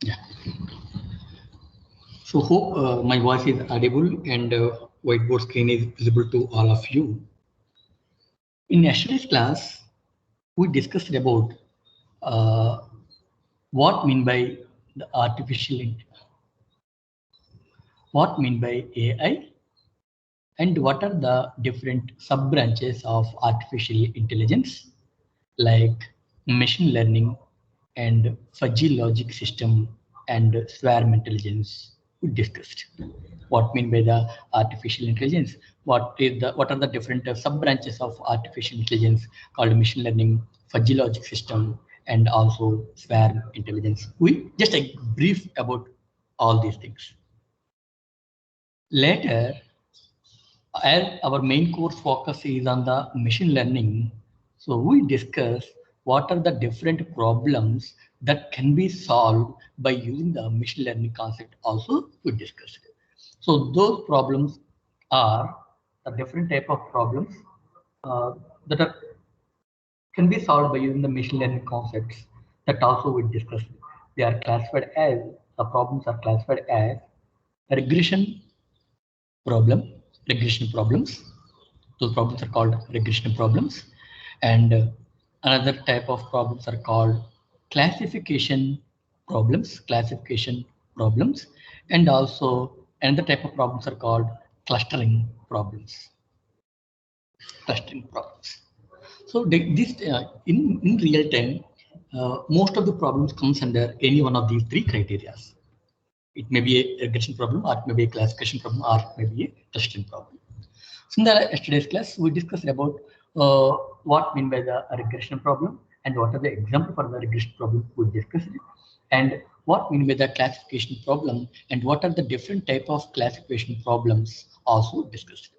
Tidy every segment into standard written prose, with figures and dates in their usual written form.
Yeah. So hope my voice is audible and whiteboard screen is visible to all of you. In yesterday's class, we discussed about uh, what mean by the what mean by AI, and what are the different sub branches of artificial intelligence, like machine learning and fuzzy logic system and swarm intelligence. We discussed what mean by the artificial intelligence, what are the different sub branches of artificial intelligence called machine learning, fuzzy logic system, and also swarm intelligence. We just a brief about all these things. Later, as our main course focus is on the machine learning, so we discuss what are the different problems that can be solved by using the machine learning concept. Also, we discussed. So those problems are the different type of problems uh, that can be solved by using the machine learning concepts that also we discussed. They are classified as the problems are classified as regression problem, regression problems. Those problems are called regression problems. And another type of problems are called classification problems. And also another type of problems are called clustering problems, clustering problems. So in real time, most of the problems comes under any one of these three criteria. It may be a regression problem, or it may be a classification problem, or it may be a clustering problem. So in the yesterday's class, we discussed about what mean by the regression problem and what are the example for the regression problem. We discussed it, and what mean by the classification problem and what are the different type of classification problems also discussed.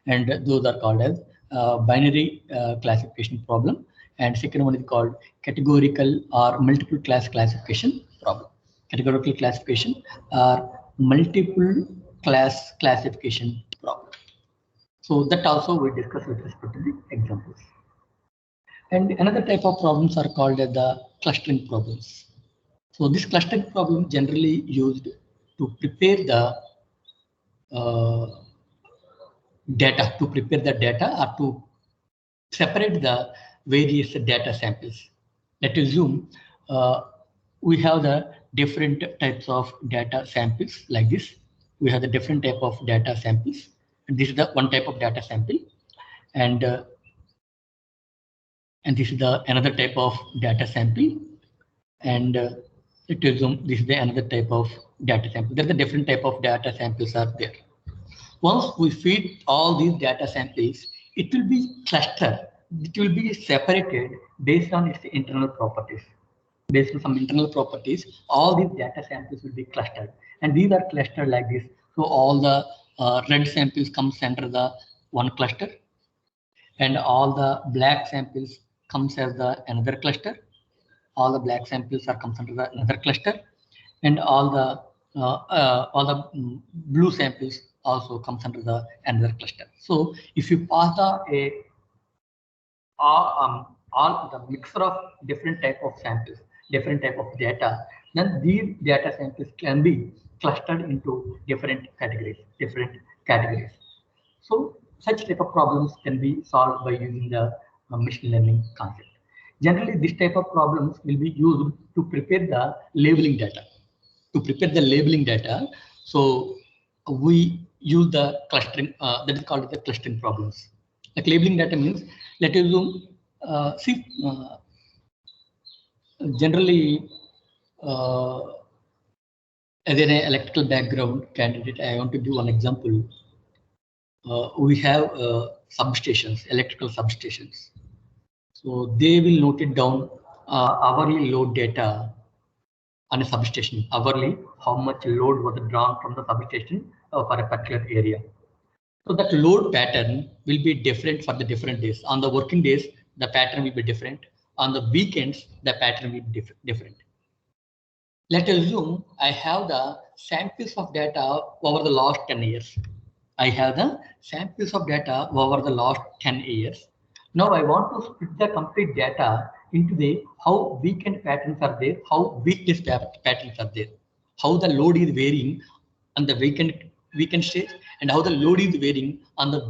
And those are called as binary classification problem, and second one is called categorical or multiple class classification problem. Categorical classification or multiple class classification problem. So that also we discuss with respect to the examples. And another type of problems are called as the clustering problems. So this clustering problem generally used to prepare the uh, data or to separate the various data samples. Let's assume we have the different types of data samples like this. We have the different type of data samples. And this is the one type of data sample. And this is the another type of data sample, and it is this is the another type of data sample. There's a different type of data samples are there. Once we feed all these data samples, it will be clustered. It will be separated based on its internal properties. Based on some internal properties, all these data samples will be clustered, and these are clustered like this. So all the red samples comes under the one cluster, and all the black samples comes as the another cluster. All the black samples are comes under the another cluster, and all the blue samples also comes under the another cluster. So if you pass all the mixture of different type of samples, different type of data, then these data samples can be clustered into different categories. So such type of problems can be solved by using the machine learning concept. Generally, this type of problems will be used to prepare the labeling data. To prepare the labeling data, so we use the clustering, that is called the clustering problems. Like labeling data means, let us assume, generally, uh, as an electrical background candidate, I want to give one example. We have substations, electrical substations. So they will note it down hourly load data on a substation. Hourly, how much load was drawn from the substation for a particular area. So that load pattern will be different for the different days. On the working days, the pattern will be different. On the weekends, the pattern will be different. Let us assume I have the samples of data over the last 10 years. I have the samples of data over the last 10 years. Now I want to split the complete data into the how weekend patterns are there, how weekdays patterns are there, how the load is varying on the weekend stage, and how the load is varying on the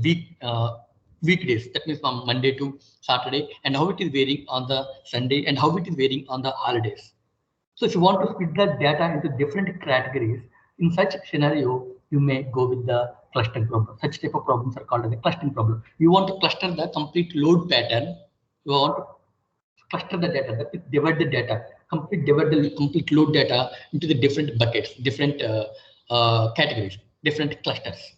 weekdays. That means from Monday to Saturday, and how it is varying on the Sunday, and how it is varying on the holidays. So if you want to split that data into different categories, in such scenario, you may go with the clustering problem. Such type of problems are called as a clustering problem. You want to cluster the complete load pattern. You want to cluster the data, that is divide the data, divide the complete load data into the different buckets, different categories, different clusters.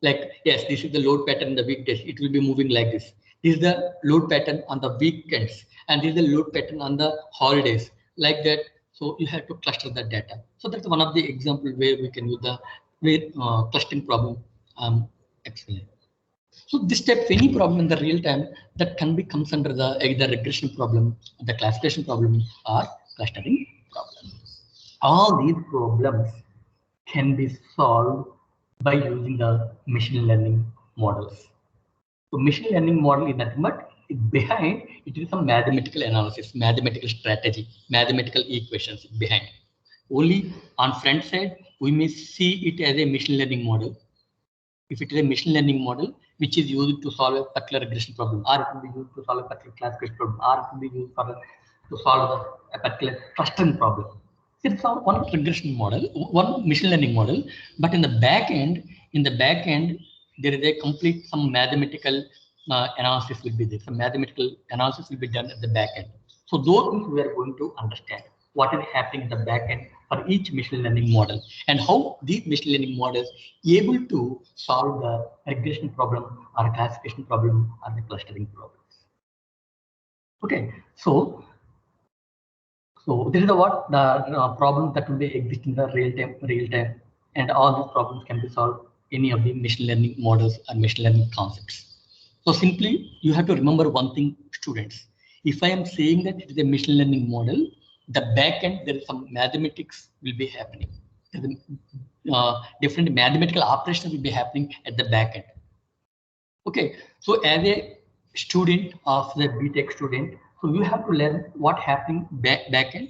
Like, yes, this is the load pattern in the weekdays. It will be moving like this. This is the load pattern on the weekends, and this is the load pattern on the holidays, like that. So you have to cluster the data. So that's one of the example where we can use the clustering problem. Explain. So this type of any problem in the real time that can be comes under the either regression problem, the classification problem, or clustering problem. All these problems can be solved by using the machine learning models. So machine learning model is nothing but behind it is some mathematical analysis, mathematical strategy, mathematical equations behind. Only on front side, we may see it as a machine learning model. If it is a machine learning model, which is used to solve a particular regression problem, or it can be used to solve a particular classification problem, or it can be used to solve a particular clustering problem. It's one regression model, one machine learning model, but in the back end, there is a complete some mathematical analysis will be there. Some mathematical analysis will be done at the back end. So those things we are going to understand what is happening in the back end for each machine learning model and how these machine learning models able to solve the regression problem or classification problem or the clustering problems. Okay, so this is what the problems that will be exist in the real time, and all these problems can be solved any of the machine learning models and machine learning concepts. So simply you have to remember one thing, students. If I am saying that it is a machine learning model, the back end there is some mathematics will be happening. Different mathematical operations will be happening at the back end. Okay, so as a student of the BTech student, so you have to learn what happening back end.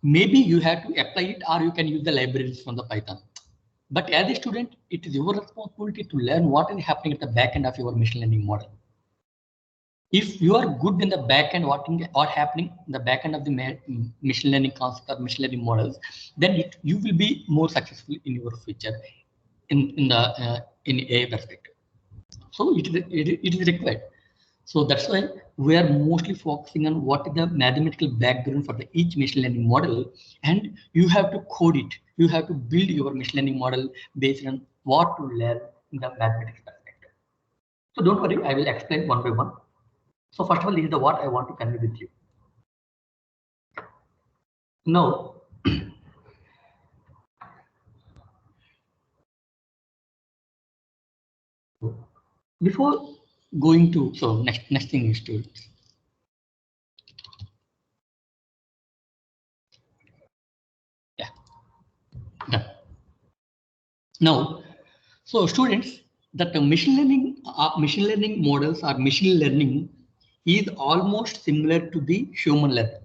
Maybe you have to apply it, or you can use the libraries from the Python. But as a student, it is your responsibility to learn what is happening at the back end of your machine learning model. If you are good in the back end, what happening in the back end of the machine learning concept or machine learning models, then you will be more successful in your future in a perspective. So it is required. So that's why we are mostly focusing on what is the mathematical background for each machine learning model, and you have to code it. You have to build your machine learning model based on what to learn in the mathematics perspective. So don't worry, I will explain one by one. So first of all, this is what I want to convey with you. Now, before going to, so next thing is to, yeah, done. Now, so students, that the machine learning models or machine learning is almost similar to the human learning.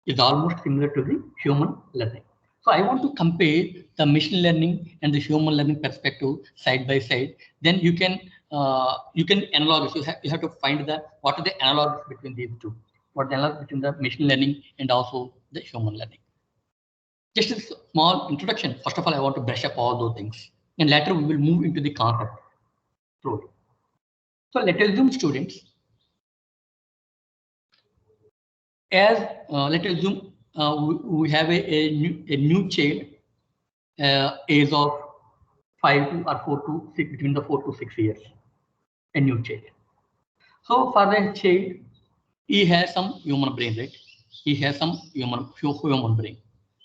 Is almost similar to the human learning. So I want to compare the machine learning and the human learning perspective side by side. Then you can analogous. You have to find what are the analogs between these two. What are the analogs between the machine learning and also the human learning. Just a small introduction. First of all, I want to brush up all those things, and later we will move into the concept. So let's assume, students, as let's assume we have a new child age of 5 to or 4 to 6, between the 4 to 6 years, a new child. So for the child, he has some human brain, right? He has some human brain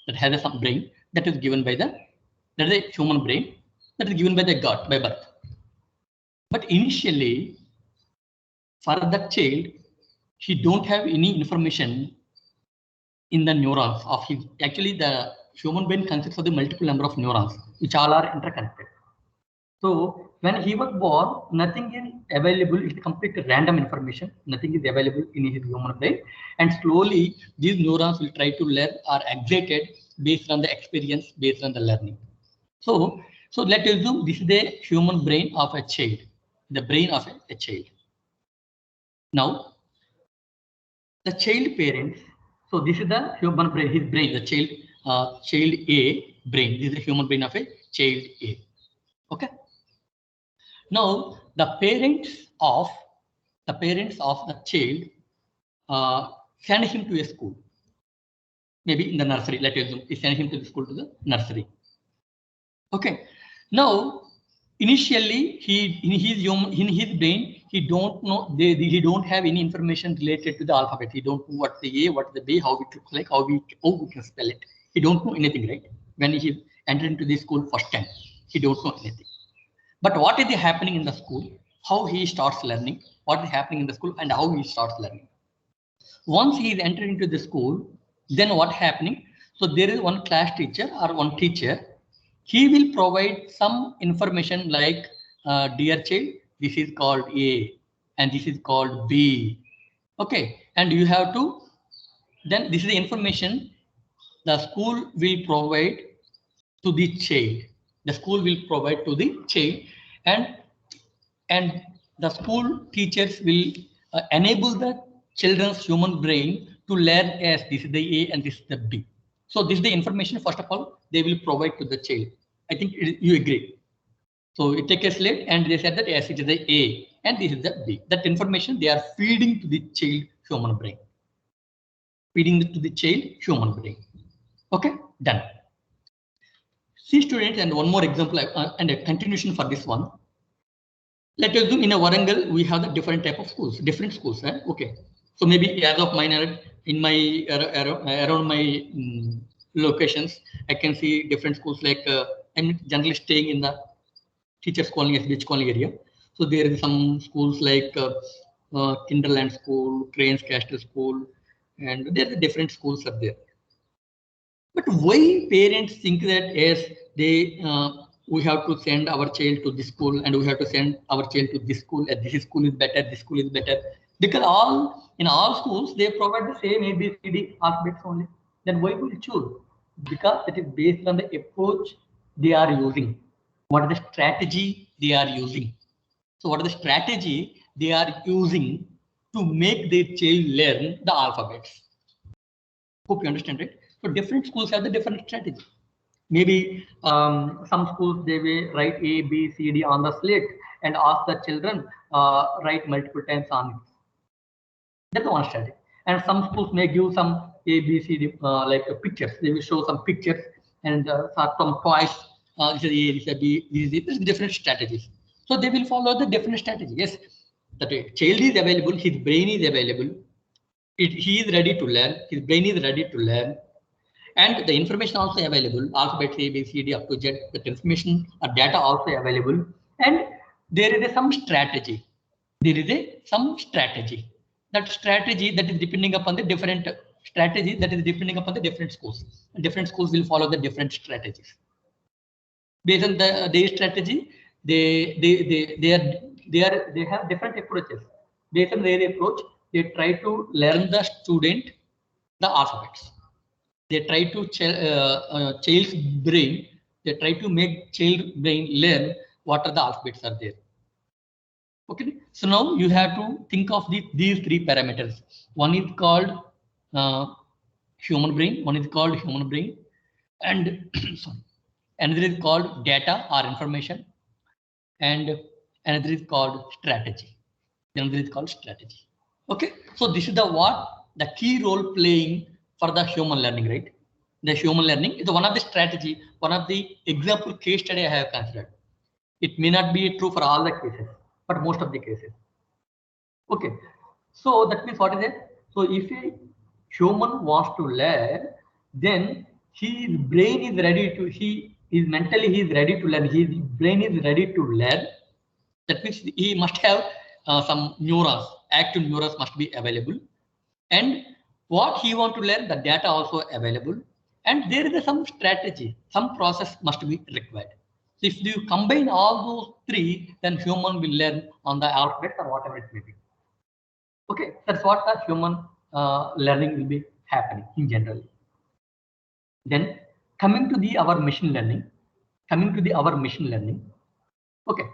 that has some brain that is given by that is a human brain that is given by the God by birth. But initially, for that child, he don't have any information in the neurons of his. Actually, the human brain consists of the multiple number of neurons, which all are interconnected. So when he was born, nothing is available. It's complete random information. Nothing is available in his human brain, and slowly these neurons will try to learn, are excited based on the experience, based on the learning. So let's assume this is the human brain of a child, the brain of a child. Now, the child parents. So this is the human brain, his brain, the child A brain. This is the human brain of a child A. Okay. Now the parents of the child send him to a school. Maybe in the nursery. Let's assume he send him to the school, to the nursery. Okay. Now initially in his brain he don't know, he don't have any information related to the alphabet. He don't know what's the A, what's the B, how it looks like, how we can spell it. He don't know anything, right? When he entered into the school first time, he don't know anything. But what is happening in the school, how he starts learning, what is happening in the school and how he starts learning. Once he is entered into the school, then what happening? So there is one class teacher or one teacher. He will provide some information like, dear child, this is called A and this is called B. Okay, and you have to, then this is the information the school will provide to the child. The school will provide to the child, and the school teachers will enable the children's human brain to learn as this is the A and this is the B. So this is the information, first of all, they will provide to the child. I think you agree. So you take a slate and they said that yes, it is the A and this is the B. That information they are feeding to the child human brain. Feeding to the child human brain. Okay, done. See students, and one more example and a continuation for this one. Let us assume in a Warangal, we have the different type of schools, different schools, right? Okay. So maybe as of mine, in my around my locations, I can see different schools like I'm generally staying in the Teachers Colony, SBH Colony area. So there is some schools like Kinderland School, Cranes Castle School, and there are different schools are there. But why parents think that yes, they we have to send our child to this school and we have to send our child to this school, and this school is better, this school is better, because in all schools they provide the same ABCD alphabets only. Then why will you choose? Because it is based on the approach they are using. What is the strategy they are using? So what are the strategy they are using to make their child learn the alphabets? Hope you understand, right? So different schools have the different strategy. Maybe some schools they will write A, B, C, D on the slate and ask the children write multiple times on it. That's one strategy. And some schools may give some A, B, C, D like pictures. They will show some pictures and some toys. This is A, this is B, this is different strategies. So they will follow the different strategy. Yes, the child is available, his brain is available. He is ready to learn, his brain is ready to learn, and the information also available, alphabet A, B, C, D up to Z, that information or data also available, and there is some strategy. There is some strategy. That strategy that is depending upon the different strategy that is depending upon the different schools. And different schools will follow the different strategies. Based on their strategy, they have different approaches. Based on their approach, they try to learn the student the alphabets. They try to child's brain. They try to make child brain learn what are the alphabets are there. Okay. So now you have to think of these three parameters. One is called human brain. One is called human brain, and sorry, another is called data or information, and another is called strategy. Another is called strategy. Okay, so this is the key role playing for the human learning, right? The human learning is one of the strategy, one of the example case study I have considered. It may not be true for all the cases, but most of the cases. Okay, so that means what is it? So if a human wants to learn, then his brain is ready to, he is ready to learn, his brain is ready to learn. That means he must have some neurons, active neurons must be available. And what he want to learn, the data also available. And there is some strategy, some process must be required. So if you combine all those three, then human will learn on the alphabet or whatever it may be. Okay, that's what the human learning will be happening in general. Then coming to our machine learning, Okay,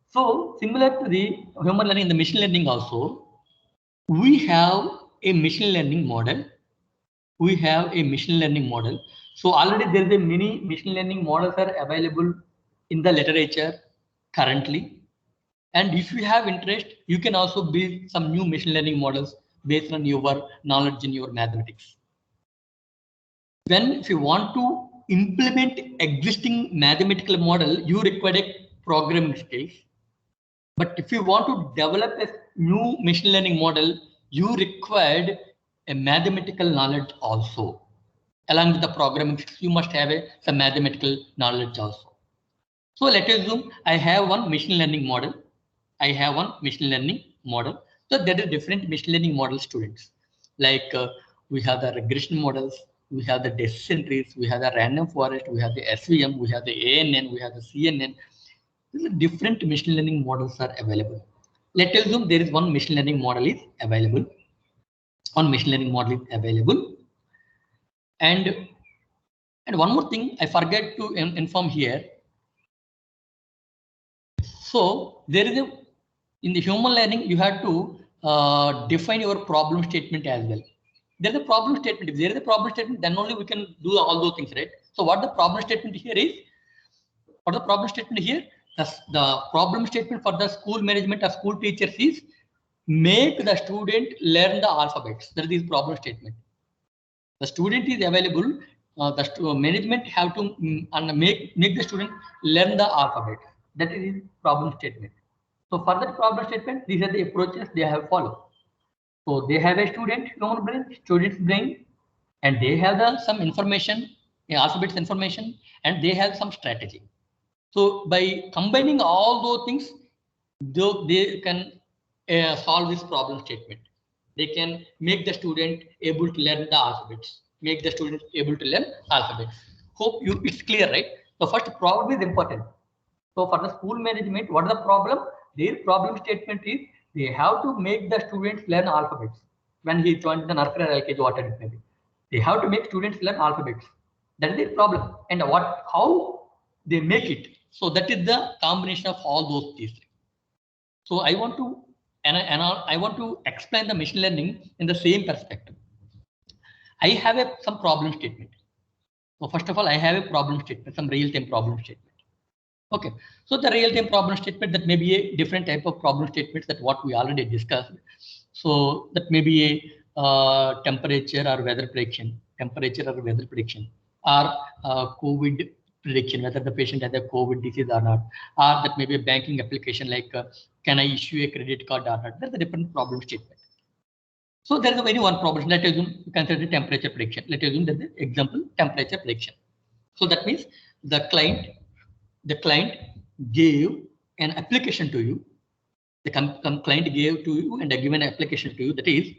so similar to the human learning, the machine learning also, we have a machine learning model. So already there is a many machine learning models are available in the literature currently. And if you have interest, you can also build some new machine learning models based on your knowledge in your mathematics. When if you want to implement existing mathematical model, you require a programming skills. But if you want to develop a new machine learning model, you required a mathematical knowledge also. Along with the programming, you must have some mathematical knowledge also. So let's assume I have one machine learning model. So there are different machine learning model students. Like we have the regression models, we have the decision trees, we have the random forest, we have the SVM, we have the ANN, we have the CNN. Different machine learning models are available. Let's assume there is one machine learning model is available. And one more thing I forget to inform here. So there is in the human learning, you have to define your problem statement as well. There is a problem statement. If there is a problem statement, then only we can do all those things, right? So what the problem statement here is? The problem statement for the school management or school teachers is make the student learn the alphabets. That is problem statement. The student is available. The management have to make the student learn the alphabet. That is problem statement. So for that problem statement, these are the approaches they have followed. So they have a student's brain, and they have some information, alphabets information, and they have some strategy. So by combining all those things, they can solve this problem statement. They can make the student able to learn the alphabets. Hope it's clear, right? So first, problem is important. So for the school management, what is the problem? Their problem statement is they have to make the students learn alphabets. When he joined the nursery or LKG, whatever it may be, they have to make students learn alphabets. That is the problem. And how they make it. So that is the combination of all those things. So I want to I want to explain the machine learning in the same perspective. I have some problem statement. So first of all, I have a problem statement, some real-time problem statement. Okay, so the real-time problem statement, that may be a different type of problem statements that what we already discussed. So that may be a temperature or weather prediction, or COVID prediction, whether the patient has a COVID disease or not, or that may be a banking application like can I issue a credit card or not. That's a different problem statement. So there is only one problem. Let's assume you consider temperature prediction. Let's assume that the example temperature prediction. So that means the client gave an application to you. The client gave to you and given an application to you, that is,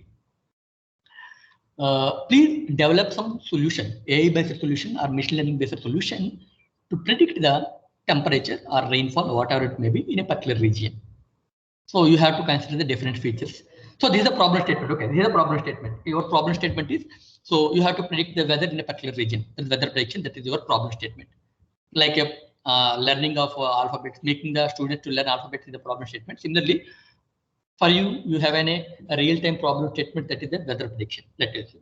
please develop some solution, AI-based solution or machine learning-based solution to predict the temperature or rainfall, whatever it may be, in a particular region. So you have to consider the different features. So this is a problem statement. Okay, this is a problem statement. Your problem statement is, so you have to predict the weather in a particular region. The weather prediction, that is your problem statement. Like a learning of alphabets, making the students to learn alphabets is the problem statement. Similarly, for you, you have a real-time problem statement, that is the weather prediction. Let us see.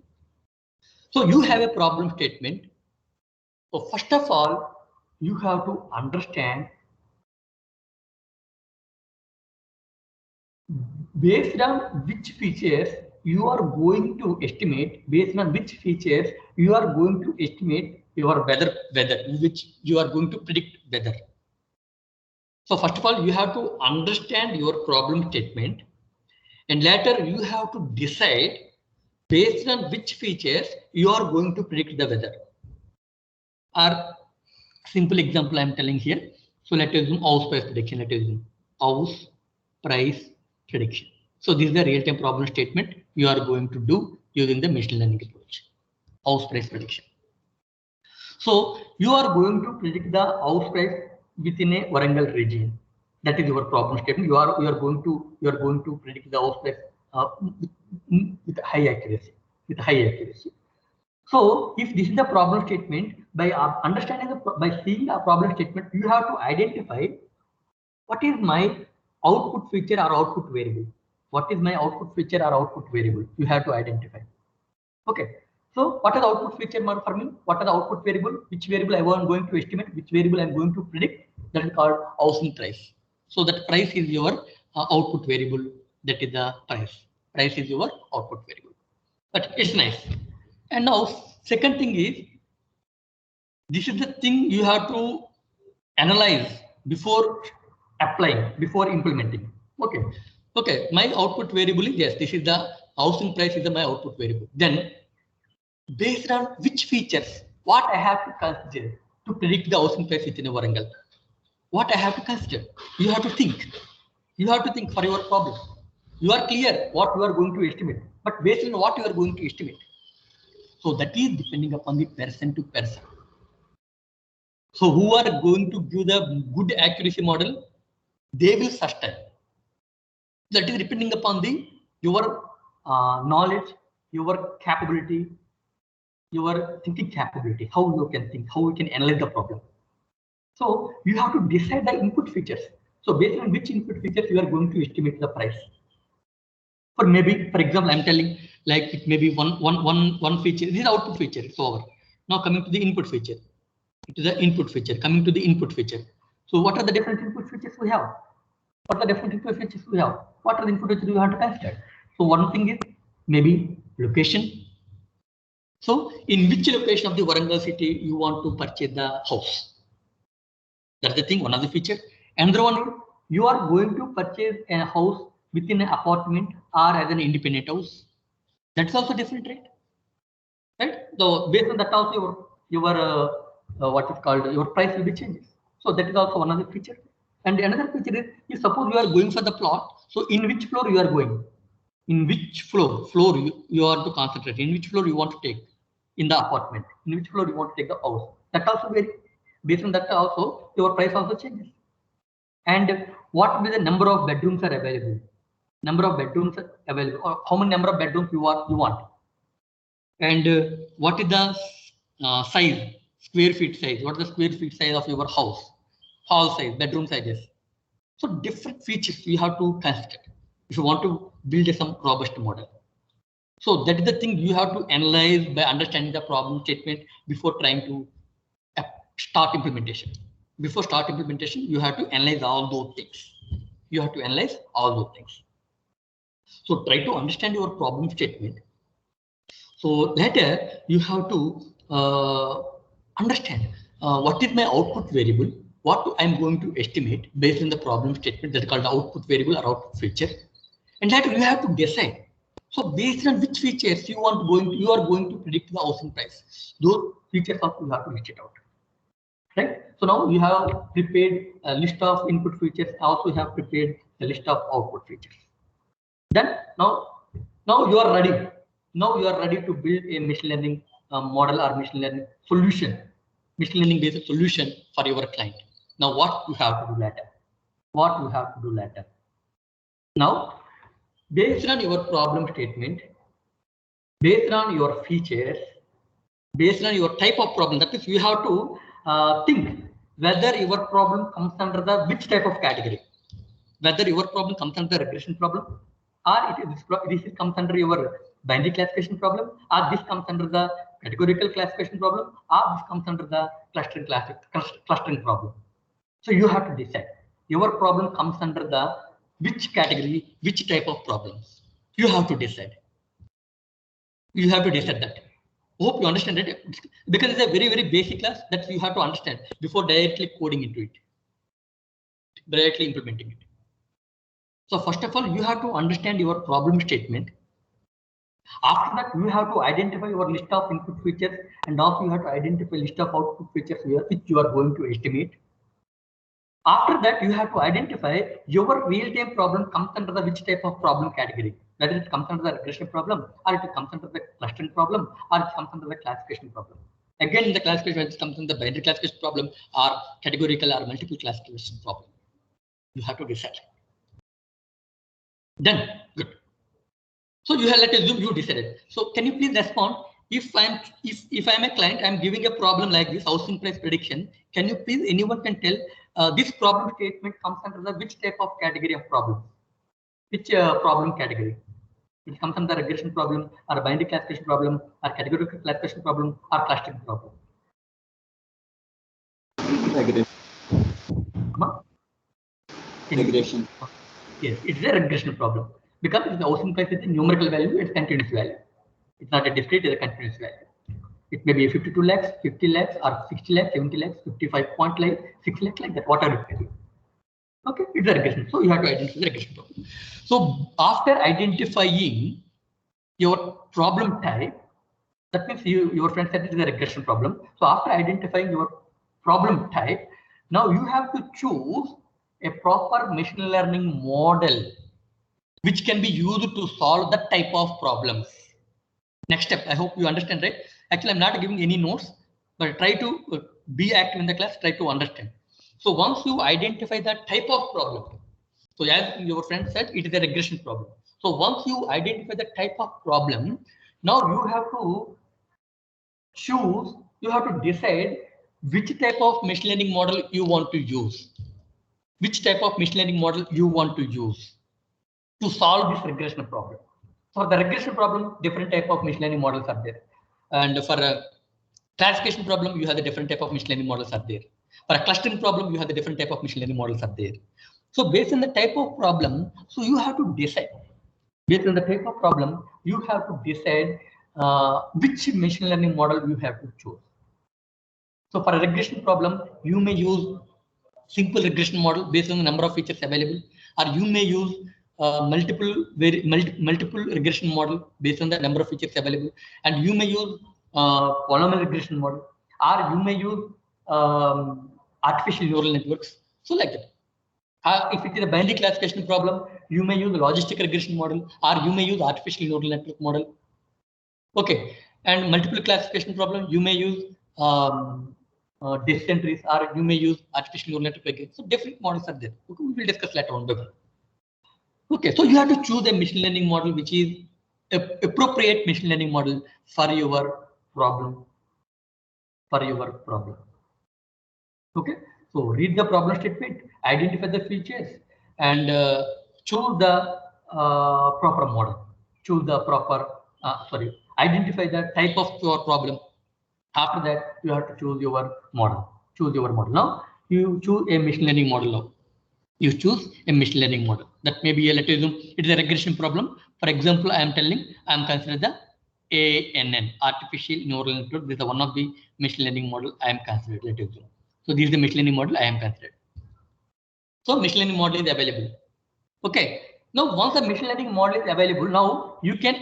So you have a problem statement. So first of all, you have to understand based on which features you are going to estimate, your weather, which you are going to predict weather. So first of all, you have to understand your problem statement, and later you have to decide based on which features you are going to predict the weather. Or simple example I'm telling here. So let us assume house price prediction. So this is the real-time problem statement you are going to do using the machine learning approach. House price prediction. So you are going to predict the house price within a Warangal region. That is your problem statement. You are going to predict the house price with high accuracy. So if this is the problem statement, by by seeing a problem statement, you have to identify what is my output feature or output variable. What is my output feature or output variable? You have to identify. Okay. So what is the output feature for me? What are the output variable? Which variable I am going to estimate? Which variable I am going to predict? That is called housing price. So that price is your output variable. That is the price. Price is your output variable. But it's nice. And now second thing is, this is the thing you have to analyze before applying, before implementing. Okay. Okay. My output variable is, yes, this is the housing price is my output variable. Then based on which features, what I have to consider to predict the housing price within a Warangal? What I have to consider? You have to think. You have to think for your problem. You are clear what you are going to estimate, but based on what you are going to estimate. So that is depending upon the person to person. So who are going to give the good accuracy model, they will sustain. That is depending upon your knowledge, your capability, your thinking capability, how you can think, how you can analyze the problem. So you have to decide the input features. So based on which input features you are going to estimate the price. For example, I'm telling like it may be one feature. This is the output feature. It's over. Now coming to the input feature. It is the input feature. Coming to the input feature. So what are the different input features we have? What are the different input features we have? What are the input features you have to consider? So one thing is maybe location. So in which location of the Warangal city you want to purchase the house? That's the thing, one of the features. Another one is you are going to purchase a house within an apartment or as an independent house. That's also different, right? So based on that also your what is called your price will be changes. So that is also one of the feature. And another feature is, if suppose you are going for the plot, so in which floor you are going? In which floor you are to concentrate? In which floor you want to take in the apartment? In which floor you want to take the house? That also very based on that also your price also changes. And what will be the number of bedrooms are available? Number of bedrooms are available, or how many number of bedrooms you want? And what is the size, square feet size? What is the square feet size of your house? Hall size, bedroom sizes. So different features you have to consider if you want to build some robust model. So that is the thing you have to analyze by understanding the problem statement before trying to start implementation. Before start implementation, you have to analyze all those things. You have to analyze all those things. So try to understand your problem statement. So later you have to understand what is my output variable, what I'm going to estimate based on the problem statement that is called the output variable or output feature. And later you have to decide. So based on which features you are going to predict the housing price. Those features also you have to list it out. Right. So now you have prepared a list of input features. Also you have prepared a list of output features. Then now you are ready. Now you are ready to build a machine learning model or machine learning solution, machine learning based solution for your client. Now what you have to do later? What you have to do later? Now, based on your problem statement, based on your features, based on your type of problem, that is, you have to think whether your problem comes under the which type of category. Whether your problem comes under the regression problem, or this comes under your binary classification problem, or this comes under the categorical classification problem, or this comes under the clustering problem. So you have to decide your problem comes under the which category, which type of problems. You have to decide. You have to decide that. Hope you understand it, because it's a very basic class that you have to understand before directly coding into it, directly implementing it. So first of all, you have to understand your problem statement. After that, you have to identify your list of input features, and also you have to identify list of output features which you are going to estimate. After that, you have to identify your real-time problem comes under the which type of problem category, whether it comes under the regression problem, or it comes under the clustering problem, or it comes under the classification problem. Again, in the classification, when it comes in the binary classification problem or categorical or multiple classification problem, you have to decide. Done. Good. So you have, let us assume you decided. So can you please respond? If I'm a client, I'm giving a problem like this, housing price prediction. Can you please, anyone can tell this problem statement comes under the which type of category of problem? Which problem category? It comes under the regression problem, or binary classification problem, or categorical classification problem, or clustering problem. Regression. Regression. Yes, it's a regression problem because the housing price is a numerical value, it's continuous value. It's not a discrete, it's a continuous value. It may be 52 lakhs, 50 lakhs, or 60 lakhs, 70 lakhs, 55.6 lakhs, like that, whatever it may be. Okay, it's a regression. So you have to identify the regression problem. So after identifying your problem type, that means your friend said it is a regression problem. So after identifying your problem type, now you have to choose a proper machine learning model which can be used to solve that type of problems. Next step, I hope you understand, right? Actually, I'm not giving any notes, but try to be active in the class, try to understand. So once you identify that type of problem, so as your friend said, it is a regression problem. So once you identify the type of problem, now you have to choose, you have to decide which type of machine learning model you want to use. Which type of machine learning model you want to use to solve this regression problem. For the regression problem, different type of machine learning models are there. And for a classification problem, you have the different type of machine learning models are there. For a clustering problem, you have the different type of machine learning models are there. So based on the type of problem, so you have to decide. Based on the type of problem, you have to decide which machine learning model you have to choose. So for a regression problem, you may use simple regression model based on the number of features available, or you may use multiple regression model based on the number of features available, and you may use polynomial regression model, or you may use artificial neural networks. So like that. If it is a binary classification problem, you may use a logistic regression model, or you may use artificial neural network model. Okay, and multiple classification problem, you may use decision trees, or you may use artificial neural network again. So different models are there. Okay, we will discuss later on. Okay, so you have to choose a machine learning model which is appropriate machine learning model for your problem. Okay, so read the problem statement, identify the features, and choose the proper model. Choose the proper identify the type of your problem. After that, you have to choose your model. Now you choose a machine learning model. Now you choose a machine learning model. That may be a, let us assume it is a regression problem. For example, I am considering the ANN, artificial neural network. This is one of the machine learning model I am considered. Let us assume. So this is the machine learning model I am considered. So machine learning model is available. Okay. Now once the machine learning model is available, now you can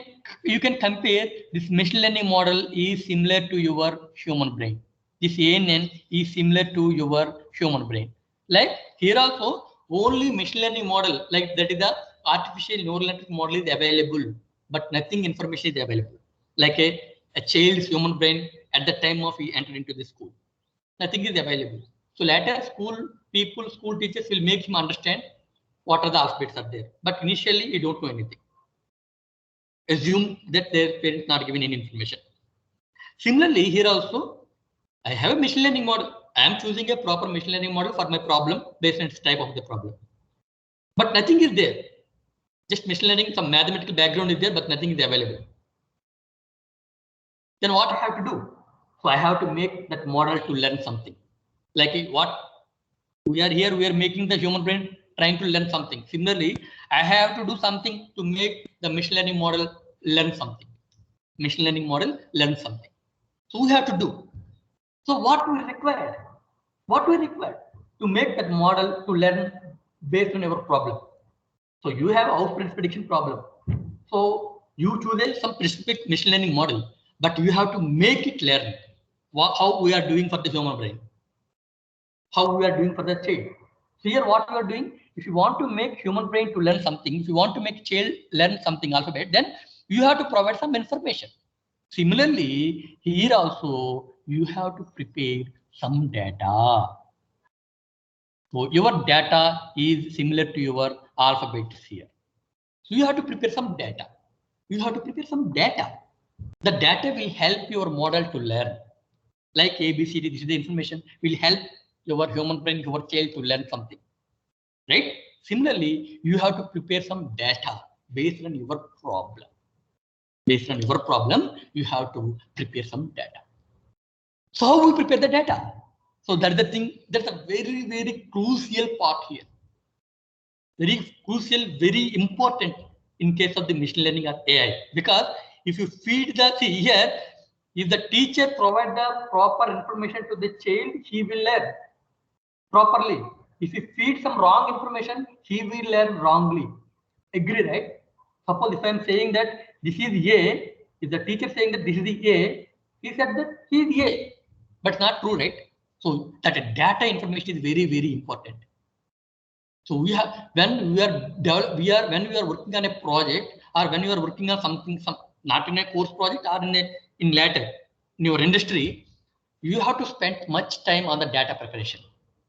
compare this machine learning model is similar to your human brain. This ANN is similar to your human brain. Like here also, only machine learning model, like that is the artificial neural network model is available, but nothing information is available. Like a child's human brain at the time of he entered into the school. Nothing is available. So later school teachers will make him understand what are the alphabets are there. But initially he don't know anything. Assume that their parents not giving any information. Similarly, here also, I have a machine learning model. I am choosing a proper machine learning model for my problem based on its type of the problem. But nothing is there. Just machine learning, some mathematical background is there, but nothing is available. Then what I have to do? So I have to make that model to learn something. Like what we are here, we are making the human brain trying to learn something. Similarly, I have to do something to make the machine learning model learn something. Machine learning model learn something. So we have to do. So what we require? What we require to make that model to learn based on your problem. So you have house price prediction problem. So you choose some specific machine learning model, but you have to make it learn how we are doing for the human brain, how we are doing for the child. So here what you are doing, if you want to make human brain to learn something, if you want to make child learn something alphabet, then you have to provide some information. Similarly, here also you have to prepare some data. So your data is similar to your alphabets here. So you have to prepare some data. You have to prepare some data. The data will help your model to learn. Like ABCD, this is the information will help your human brain, your child to learn something. Right? Similarly, you have to prepare some data based on your problem. Based on your problem, you have to prepare some data. So how we prepare the data? So that's the thing, that's a very, very crucial part here. Very crucial, very important in case of the machine learning or AI. Because if you feed the, see here, if the teacher provide the proper information to the child, he will learn properly. If you feed some wrong information, he will learn wrongly. Agree, right? Suppose if I am saying that this is A, if the teacher saying that this is the A, he said that he is A, but not true, right? So that data information is very, very important. So we have when we are working on a project or when you are working on something, not in a course project or in later in your industry, you have to spend much time on the data preparation.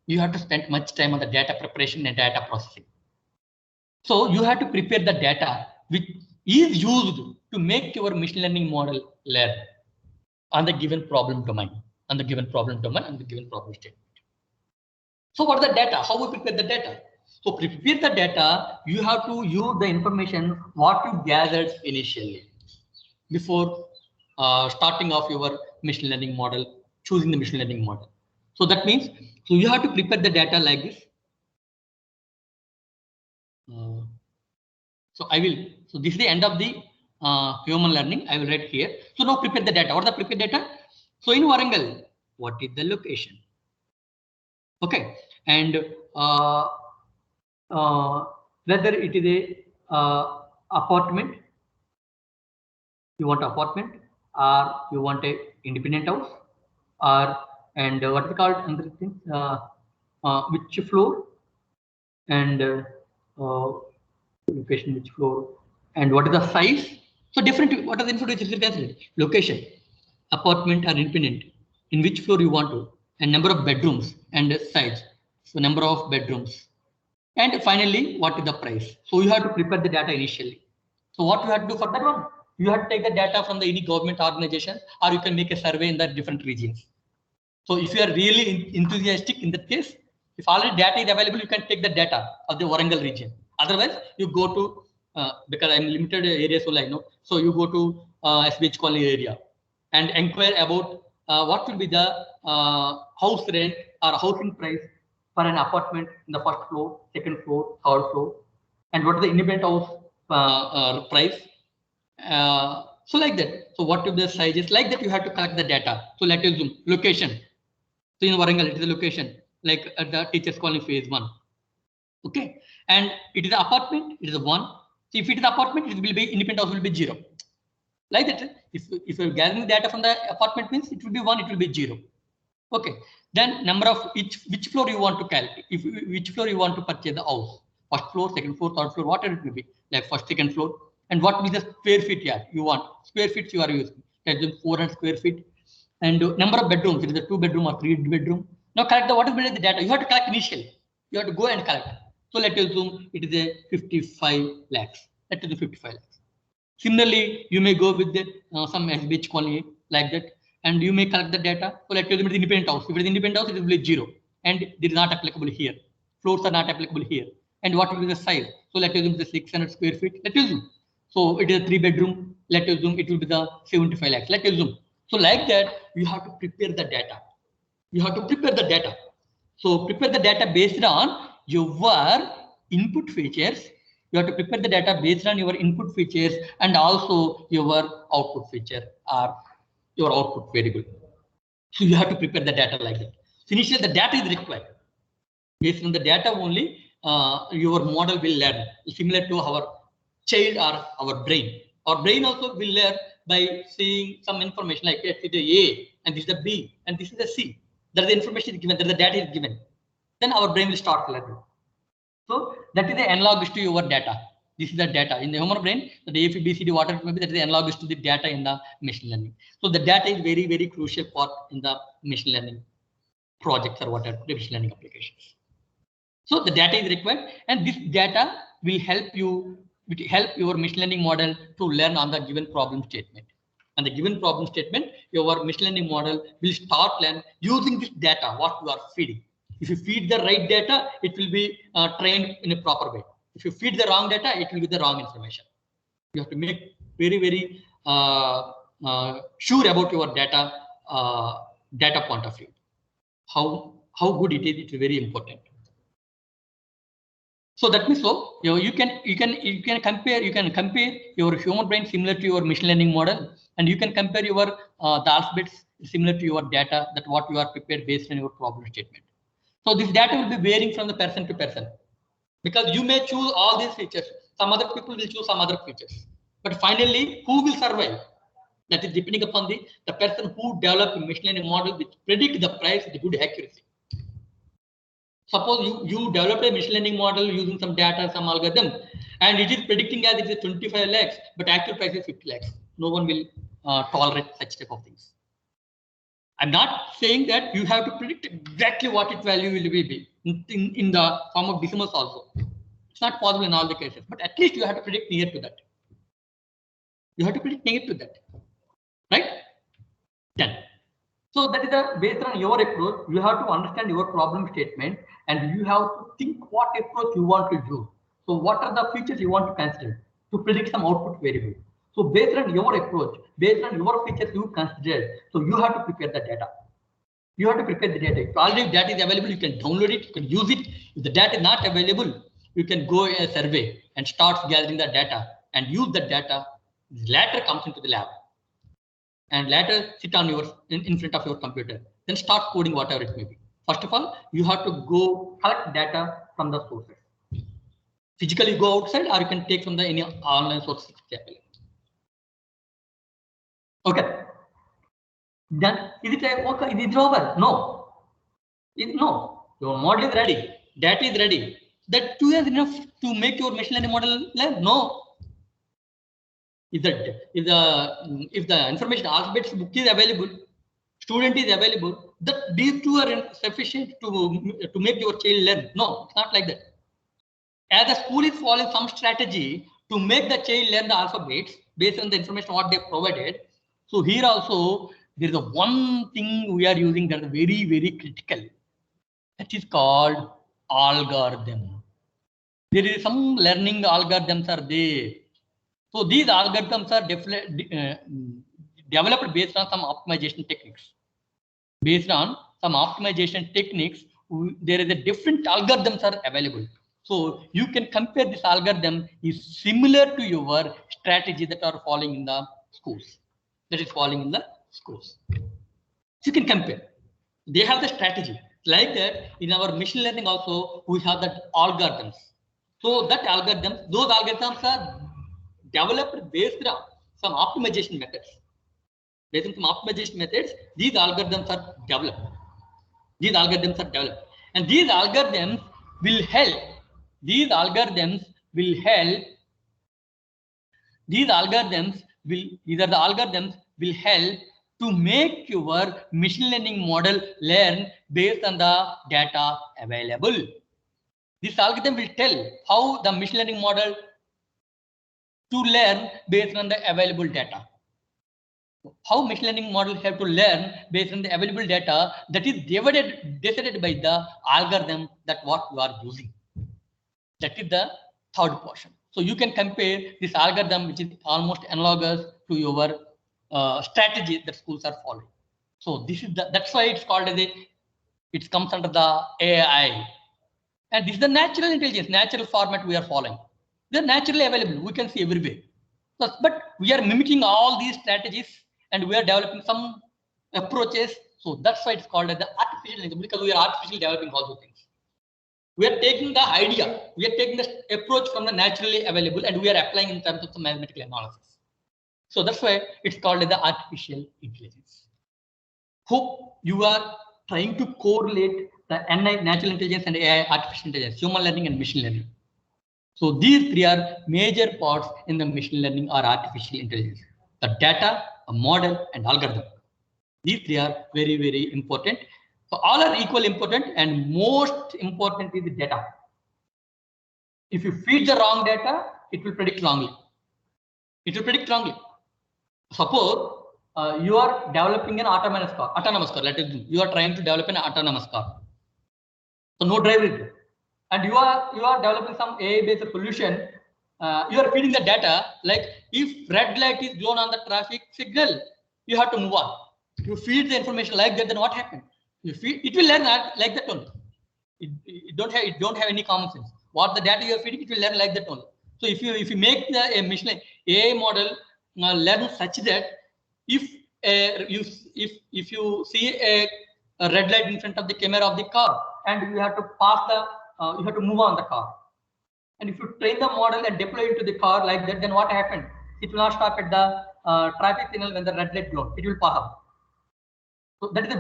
You have to spend much time on the data preparation and data processing. So you have to prepare the data which is used to make your machine learning model learn on the given problem domain, on the given problem domain, and the given problem statement. So what is the data? How we prepare the data? So prepare the data, you have to use the information what you gathered initially before starting off your machine learning model, choosing the machine learning model. So that means, so you have to prepare the data like this. So I will, so this is the end of the human learning. I will write here. So now prepare the data. What is the prepare data? So in Warangal, what is the location? Okay, and whether it is a apartment, you want apartment, or you want a independent house, or and what is it called another thing, which floor, and location, which floor, and what is the size. So different, what are the information you consider? Location, apartment or independent, in which floor you want to, and number of bedrooms and size. So number of bedrooms. And finally, what is the price? So you have to prepare the data initially. So what you have to do for that one? You have to take the data from the any government organization, or you can make a survey in the different regions. So if you are really enthusiastic in that case, if already data is available, you can take the data of the Warangal region. Otherwise, you go to, because I'm limited area, so I know. So you go to SBH colony area and inquire about what will be the house rent or housing price for an apartment in the first floor, second floor, third floor, and what is the independent house price. So like that. So what if the size is like that? You have to collect the data. So let us zoom location. So in Warangal, it is a location like at the teachers colony phase 1. Okay, and it is an apartment. It is a 1. So if it is apartment, it will be independent house will be 0. Like that. If you're gathering data from the apartment means it will be 1. It will be 0. Okay. Then number of which floor you want to calculate. If which floor you want to purchase the house. First floor, second floor, third floor, whatever it will be. Like first, second floor. And what will be the square feet here you want? Square feet you are using. Like 400 square feet. And number of bedrooms, it is a 2 bedroom or 3 bedroom. Now collect the what is the data. You have to collect initially. You have to go and collect. So let us assume it is a 55 lakhs. Let us do 55 lakhs. Similarly, you may go with the, some SBH colony like that, and you may collect the data. So let us assume it is independent house. If it is independent house, it will be 0, and it is not applicable here. Floors are not applicable here. And what will be the size? So let us assume the 600 square feet. Let us assume. So it is a 3 bedroom. Let us assume it will be the 75 lakhs. Let us assume. So like that, you have to prepare the data. You have to prepare the data. So prepare the data based on your input features. You have to prepare the data based on your input features and also your output feature or your output variable. So you have to prepare the data like that. So initially the data is required. Based on the data only, your model will learn, similar to our child or our brain. Our brain also will learn by seeing some information like this is the A and this is the B and this is the C. That the information is given, that the data is given. Then our brain will start learning. So that is the analogous to your data. This is the data in the human brain. The A, B, C, D, whatever it may be, that is analogous to the data in the machine learning. So the data is very, very crucial part in the machine learning projects or whatever machine learning applications. So the data is required, and this data will help you, will help your machine learning model to learn on the given problem statement. And the given problem statement, your machine learning model will start learn using this data, what you are feeding. If you feed the right data, it will be trained in a proper way. If you feed the wrong data, it will be the wrong information. You have to make very, very sure about your data data point of view. How good it is very important. So that means so you can compare your human brain similar to your machine learning model, and you can compare your the alphabets similar to your data, that what you are prepared based on your problem statement. So this data will be varying from the person to person, because you may choose all these features. Some other people will choose some other features, but finally, who will survive? That is depending upon the person who developed a machine learning model which predict the price with good accuracy. Suppose you developed a machine learning model using some data, some algorithm, and it is predicting as it is 25 lakhs, but actual price is 50 lakhs. No one will tolerate such type of things. I'm not saying that you have to predict exactly what its value will be in the form of decimals also. It's not possible in all the cases, but at least you have to predict near to that. You have to predict near to that, right? Done. So that is based on your approach. You have to understand your problem statement, and you have to think what approach you want to do. So what are the features you want to consider to predict some output variable. So based on your approach, based on your features you consider, so you have to prepare the data. You have to prepare the data. If already data is available, you can download it, you can use it. If the data is not available, you can go a survey and start gathering the data and use the data. Later comes into the lab, and later sit on your in front of your computer, then start coding whatever it may be. First of all, you have to go collect data from the sources. Physically go outside, or you can take from the any online sources. Okay. Then is it okay? Is it over? No. No. Your model is ready. Data is ready. That 2 years enough to make your machine learning model learn? No. If the information alphabets book is available, student is available, that these two are sufficient to make your child learn. No, it's not like that. As the school is following some strategy to make the child learn the alphabets based on the information what they provided. So here also there is a one thing we are using that is very, very critical. That is called algorithm. There is some learning algorithms are there. So these algorithms are developed based on some optimization techniques. Based on some optimization techniques, there is a different algorithms are available. So you can compare this algorithm is similar to your strategy that are following in the schools. That is following in the schools. So you can compare. They have the strategy. Like that, in our machine learning also, we have that algorithms. So that algorithms, those algorithms are developed based on some optimization methods. Based on some optimization methods, these algorithms are developed. These algorithms are developed, and these algorithms will help. These algorithms will help. These algorithms will either the algorithms will help to make your machine learning model learn based on the data available. This algorithm will tell how the machine learning model to learn based on the available data. How machine learning model have to learn based on the available data, that is decided by the algorithm that what you are using. That is the third portion. So you can compare this algorithm, which is almost analogous to your strategy that schools are following. So this is that's why it's called as it comes under the AI. And this is the natural intelligence, natural format we are following. They're naturally available. We can see everywhere. But we are mimicking all these strategies, and we are developing some approaches. So that's why it's called as the artificial intelligence, because we are artificially developing all those things. We are taking the idea, we are taking the approach from the naturally available, and we are applying in terms of the mathematical analysis. So that's why it's called as the artificial intelligence. Hope you are trying to correlate the NI, natural intelligence, and AI, artificial intelligence, human learning and machine learning. So these three are major parts in the machine learning or artificial intelligence: the data, a model, and algorithm. These three are very, very important. So all are equally important, and most important is the data. If you feed the wrong data, it will predict wrongly. It will predict wrongly. Suppose you are developing an autonomous car. Let us do. You are trying to develop an autonomous car. So no driver is there. And you are developing some AI-based solution. You are feeding the data like if red light is blown on the traffic signal, you have to move on. You feed the information like that, then what happened? You feed it will learn like that only. It don't have any common sense. What the data you are feeding, it will learn like that only. So if you make the machine AI model learn such that if if you see a red light in front of the camera of the car and you have to pass the you have to move on the car, and if you train the model and deploy it to the car like that, then what happened? It will not stop at the traffic signal when the red light blown. It will pass up. So that's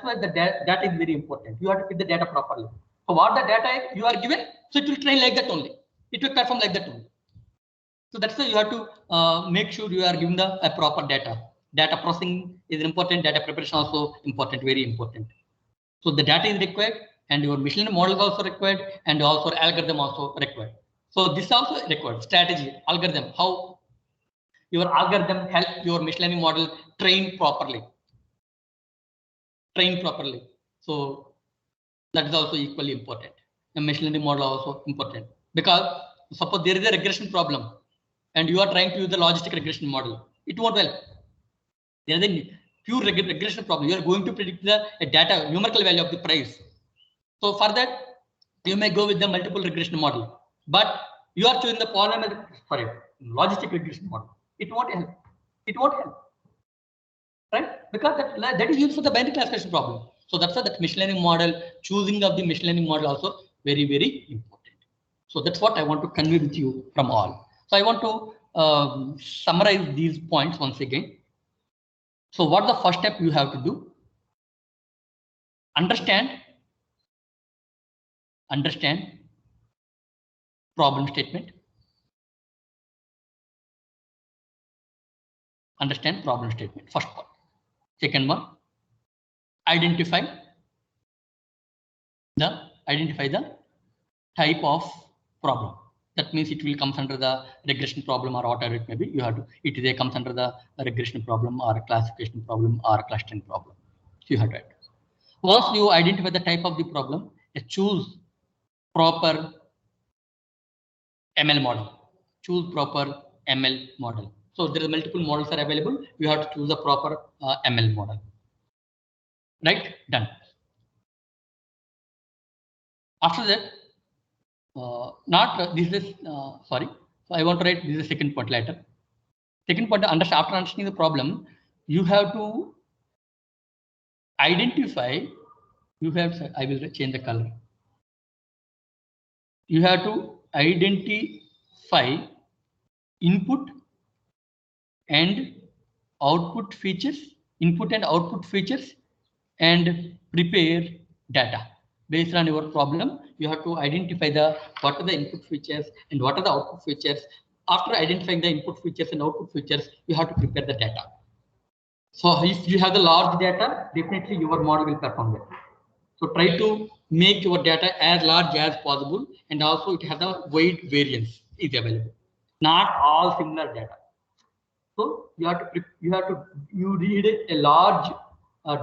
why the data is very important. You have to feed the data properly. So what the data you are given, so it will train like that only. It will perform like that only. So that's why you have to make sure you are giving the proper data. Data processing is important. Data preparation also important, very important. So the data is required, and your machine learning model is also required, and also algorithm also required. So this also required strategy, algorithm, how your algorithm help your machine learning model train properly. So that is also equally important. The machine learning model also important, because suppose there is a regression problem and you are trying to use the logistic regression model, it won't help. There is a pure regression problem. You are going to predict the data numerical value of the price. So for that, you may go with the multiple regression model, but you are choosing the logistic regression model. It won't help. It won't help. Right? Because that is used for the binary classification problem. So that's why that machine learning model, choosing of the machine learning model also very, very important. So that's what I want to convey with you from all. So I want to summarize these points once again. So what the first step you have to do? Understand problem statement. Understand problem statement. First one. Second one, identify the type of problem. That means it will comes under the regression problem or whatever it may be. You have to it comes under the regression problem or classification problem or clustering problem. So you have to address. Once you identify the type of the problem, choose proper ML model. Choose proper ML model. So there are multiple models are available. You have to choose a proper ML model. Right? Done. After that, sorry. So I want to write this is the second point later. Second point, after understanding the problem, you have to identify. I will change the color. You have to identify input and output features, and prepare data. Based on your problem, you have to identify what are the input features and what are the output features. After identifying the input features and output features, you have to prepare the data. So if you have the large data, definitely your model will perform well. So try to make your data as large as possible, and also it has a wide variance is available. Not all similar data. So you need a large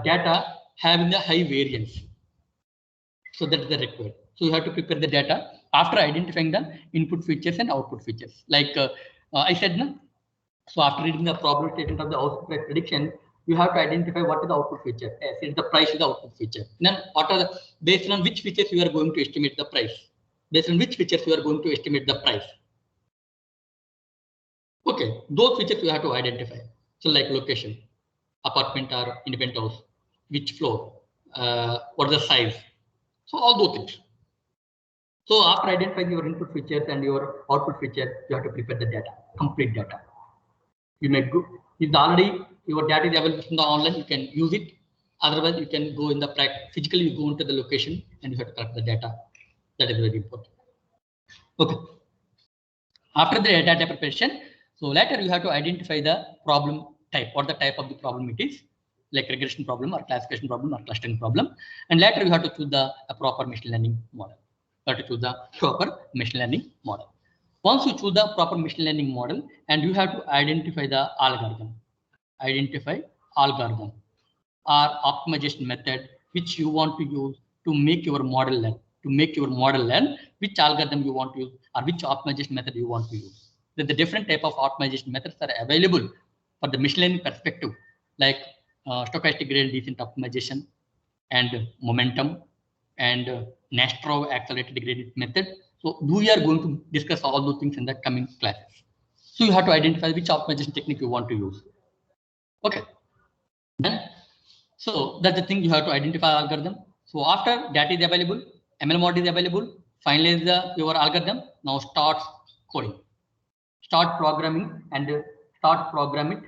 data having a high variance. So that is the required. So you have to prepare the data after identifying the input features and output features. Like I said, no? So after reading the problem statement of the output price prediction, you have to identify what is the output feature. Since the price is the output feature. Then what are based on which features you are going to estimate the price? Based on which features you are going to estimate the price? Okay, those features you have to identify. So like location, apartment or independent house, which floor, what is the size. So all those things. So after identifying your input features and your output features, you have to prepare the data, complete data. You may go, if already your data is available from the online, you can use it. Otherwise, you can go in the practice, physically you go into the location and you have to collect the data. That is very important. Okay. After the data preparation, so later you have to identify the problem type, what the type of the problem it is, like regression problem or classification problem or clustering problem. And later you have to choose a proper machine learning model. You have to choose the proper machine learning model. Once you choose the proper machine learning model, and you have to identify the algorithm, or optimization method which you want to use to make your model learn, which algorithm you want to use or which optimization method you want to use. Then the different type of optimization methods are available for the machine learning perspective, like stochastic gradient descent optimization and momentum and Nastro accelerated gradient method. So we are going to discuss all those things in the coming classes. So you have to identify which optimization technique you want to use. Okay. Then, so that's the thing, you have to identify algorithm. So after data is available, ML model is available, finalize your algorithm. Now start coding, start programming, and start program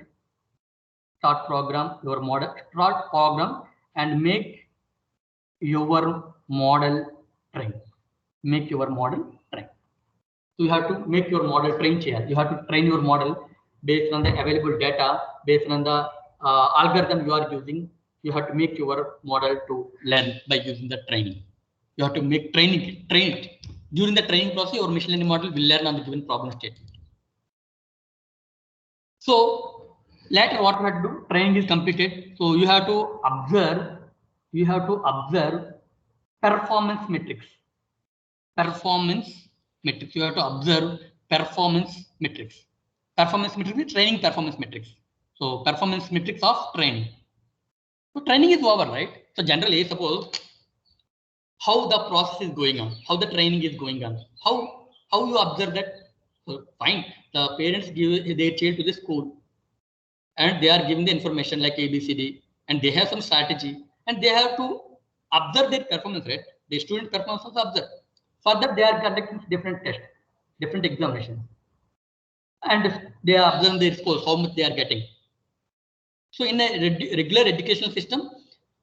your model, start program and make your model train. Make your model train. So you have to make your model train here. You have to train your model based on the available data, based on the algorithm you are using. You have to make your model to learn by using the training. You have to make train it. During the training process, your machine learning model will learn on the given problem statement. So later what you have to do, training is completed. So you have to observe performance metrics. You have to observe performance metrics. Performance metrics is training performance metrics. So performance metrics of training. So training is over, right? So generally, suppose how the process is going on, how the training is going on, how you observe that. So fine, the parents give their child to the school, and they are giving the information like ABCD, and they have some strategy, and they have to observe their performance, right? The student performance also observe. For that, they are conducting different tests, different examinations, and they are observing their scores, how much they are getting. So in a regular educational system,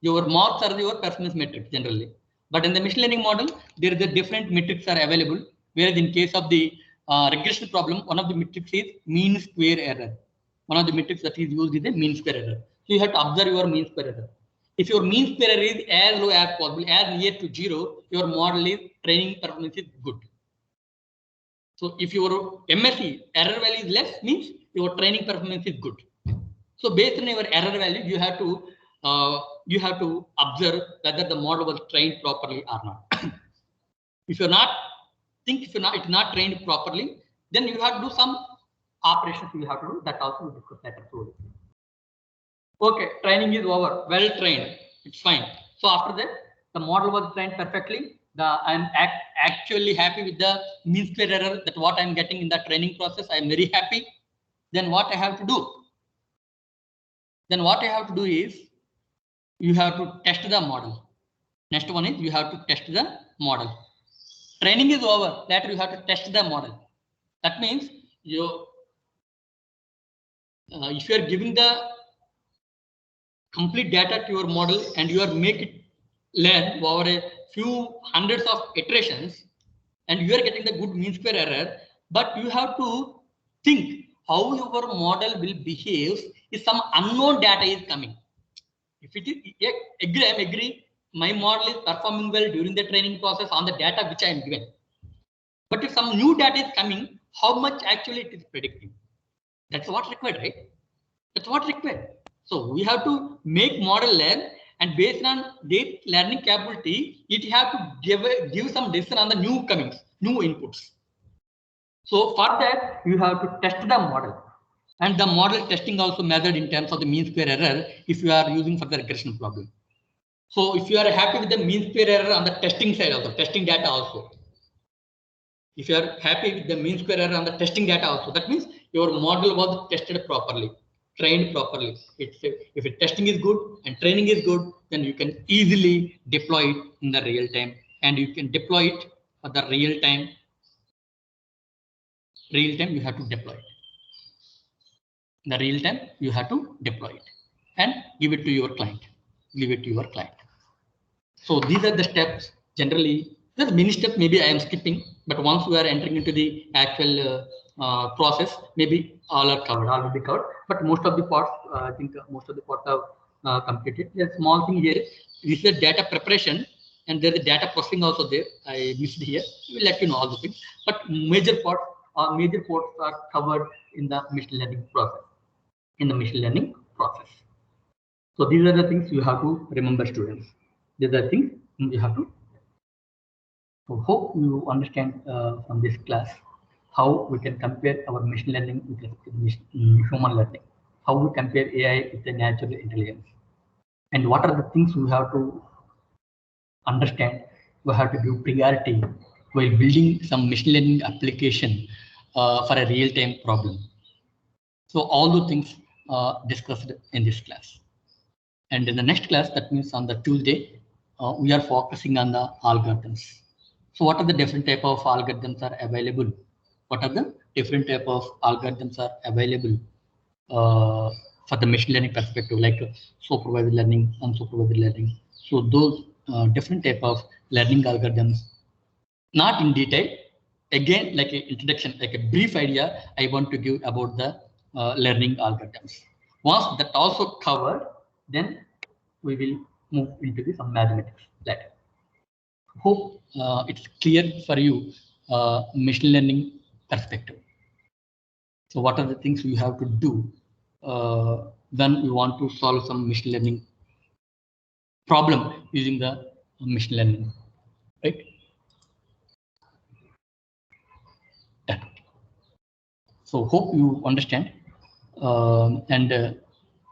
your marks are your performance metrics generally. But in the machine learning model, there is a different metrics are available. Whereas in case of the regression problem, one of the metrics is mean square error. One of the metrics that is used is a mean square error. So you have to observe your mean square error. If your mean square error is as low as possible, as near to 0, your model is training performance is good. So if your MSE error value is less, means your training performance is good. So based on your error value, you have to observe whether the model was trained properly or not. If you're not it's not trained properly, then you have to do some operations you have to do. That also we discuss later. Okay, training is over. Well trained, it's fine. So after that, the model was trained perfectly. I'm actually happy with the mean square error that what I'm getting in the training process. I'm very happy. Then what I have to do? Then what I have to do is you have to test the model. Next one is you have to test the model. Training is over. Later you have to test the model. That means if you are giving the complete data to your model and you are make it learn over a few hundreds of iterations, and you are getting the good mean square error, but you have to think how your model will behave if some unknown data is coming. If it is I agree, my model is performing well during the training process on the data which I am given. But if some new data is coming, how much actually it is predicting? That's what required, right? That's what required. So we have to make model learn, and based on their learning capability, it have to give some decision on the new comings, new inputs. So for that, you have to test the model. And the model testing also measured in terms of the mean square error if you are using for the regression problem. So if you are happy with the mean square error on the testing side of the testing data also. If you are happy with the mean square error on the testing data also, that means your model was tested properly, trained properly. If the testing is good and training is good, then you can easily deploy it in the real time, and you can deploy it for the real time. Real time you have to deploy it. In the real time you have to deploy it and give it to your client. Give it to your client. So these are the steps. Generally, there's many steps. Maybe I am skipping. But once we are entering into the actual process, maybe all are covered, all will be covered. But most of the parts, I think most of the parts are completed. There's a small thing here. This is the data preparation, and there's a data processing also there. I missed here. We'll let you know all the things. But major parts are covered in the machine learning process. So these are the things you have to remember, students. These are the things you have to. So hope you understand from this class how we can compare our machine learning with human learning, how we compare AI with the natural intelligence, and what are the things we have to understand. We have to give priority while building some machine learning application for a real-time problem. So all the things discussed in this class. And in the next class, that means on the Tuesday, we are focusing on the algorithms. So what are the different type of algorithms are available? What are the different type of algorithms are available for the machine learning perspective, like supervised learning, unsupervised learning. So those different type of learning algorithms, not in detail. Again, like an introduction, like a brief idea, I want to give about the learning algorithms. Once that also covered, then we will move into the some mathematics later. Hope it's clear for you, machine learning perspective. So what are the things we have to do when we want to solve some machine learning problem using the machine learning, right? Yeah. So hope you understand, and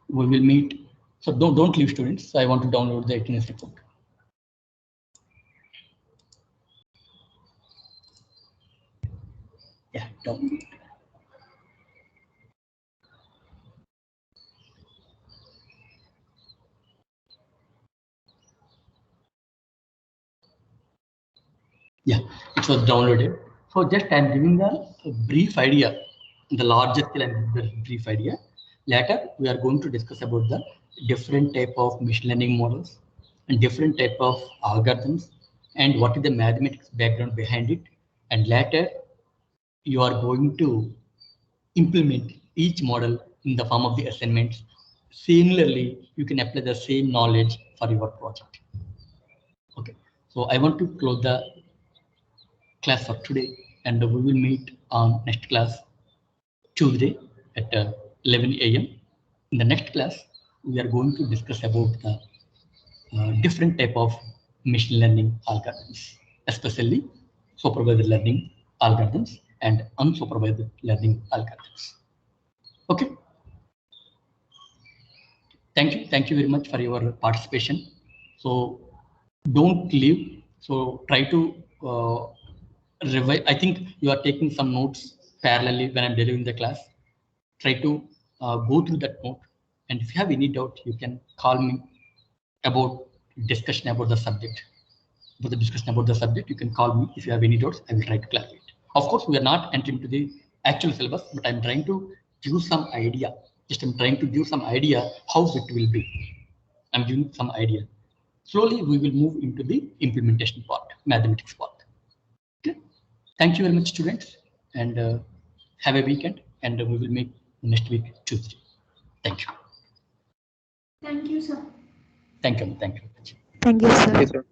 we will meet. So don't leave, students. I want to download the attendance report. Yeah, download. Yeah, it was downloaded. So just I'm giving a brief idea, the larger scale and the brief idea. Later, we are going to discuss about the different type of machine learning models and different type of algorithms and what is the mathematics background behind it. And later, you are going to implement each model in the form of the assignments. Similarly, you can apply the same knowledge for your project. Okay, so I want to close the class for today, and we will meet on next class Tuesday at 11 a.m. In the next class, we are going to discuss about the different type of machine learning algorithms, especially supervised learning algorithms and unsupervised learning algorithms. Okay. Thank you very much for your participation. So don't leave. So try to revise. I think you are taking some notes parallelly when I'm delivering the class. Try to go through that note, and if you have any doubt, you can call me about discussion about the subject. For the discussion about the subject, you can call me if you have any doubts. I will try to clarify it. Of course, we are not entering to the actual syllabus, but I'm trying to give some idea. I'm trying to give some idea how it will be. I'm giving some idea. Slowly, we will move into the implementation part, mathematics part. Okay. Thank you very much, students, and have a weekend. And we will meet next week, Tuesday. Thank you. Thank you, sir. Thank you. Thank you. Thank you, sir.